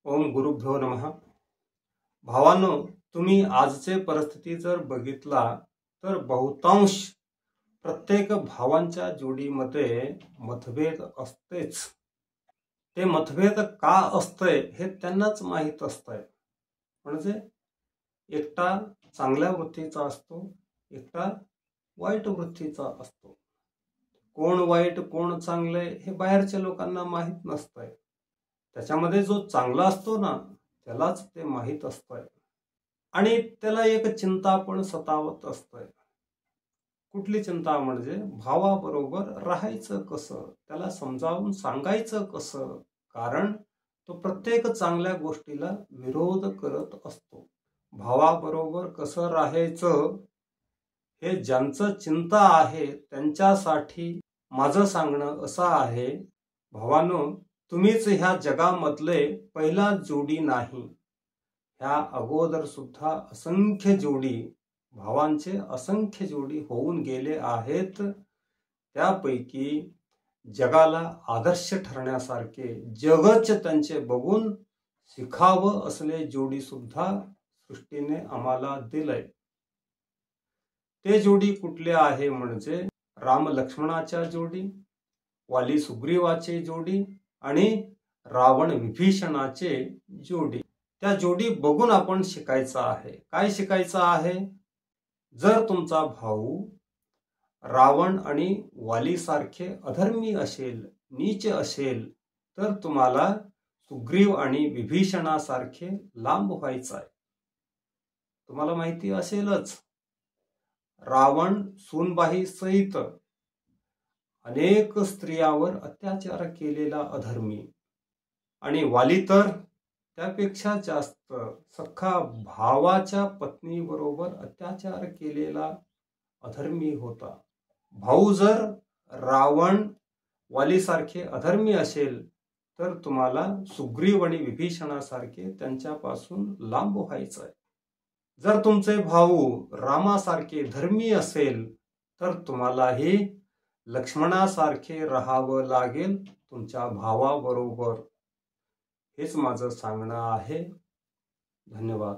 ओम गुरुभ्यो नमः। भावांनो, तुम्ही आजचे परिस्थिती जर बघितला तर बहुतांश प्रत्येक भावांच्या जोडीमध्ये मतभेद असतेच। ते मतभेद का असतंय हे त्यांनाच माहीत असतंय। म्हणजे एकटा चांगल्या वृत्तीचा असतो, एकटा वाईट वृत्तीचा असतो। कोण वाईट कोण चांगले हे बाहेरच्या लोकांना माहीत नसतंय। त्याच्यामध्ये जो चांगला असतो ना त्यालाच ते माहीत असतंय आणि त्याला एक चिंता पण सतावत असते। कुठली चिंता म्हणजे भावाबरोबर राहायचं कसं, त्याला समजावून सांगायचं कसं, कारण तो प्रत्येक चांगल्या गोष्टीला विरोध करत असतो। भावाबरोबर कसं राहायचं हे ज्यांचं चिंता आहे त्यांच्यासाठी माझं सांगणं असं आहे, भावांनो, तुम्हीच ह्या जगामधले पहिला जोडी नाही। ह्या अगोदर सुद्धा असंख्य जोडी, भावांचे असंख्य जोडी होऊन गेले आहेत। त्यापैकी जगाला आदर्श ठरण्यासारखे, जगच त्यांचे बघून शिकावं असले जोडी सुद्धा सृष्टीने आम्हाला दिलंय। ते जोडी कुठले आहे म्हणजे राम लक्ष्मणाच्या जोडी, वाली सुग्रीवाचे जोडी आणि रावण विभीषणाचे जोडी। त्या जोडी बघून आपण शिकायचं आहे। काय शिकायचं आहे? जर तुमचा भाऊ रावण आणि वाली सारखे अधर्मी असेल, नीच असेल, तर तुम्हाला सुग्रीव आणि विभीषणासारखे लांब व्हायचं आहे। तुम्हाला माहिती असेलच, रावण सूनबाई सहित अनेक स्त्रियांवर अत्याचार केलेला अधर्मी आणि वाली तर त्यापेक्षा जास्त सख्खा भावाच्या पत्नीबरोबर अत्याचार केलेला अधर्मी होता। भाऊ जर रावण वालीसारखे अधर्मी असेल तर तुम्हाला सुग्रीव आणि विभीषणासारखे त्यांच्यापासून लांब व्हायचं आहे। जर तुमचे भाऊ रामासारखे धर्मी असेल तर तुम्हालाही लक्ष्मणासारखे राहावं लागेल तुमच्या भावाबरोबर। हेच माझं सांगणं आहे। धन्यवाद।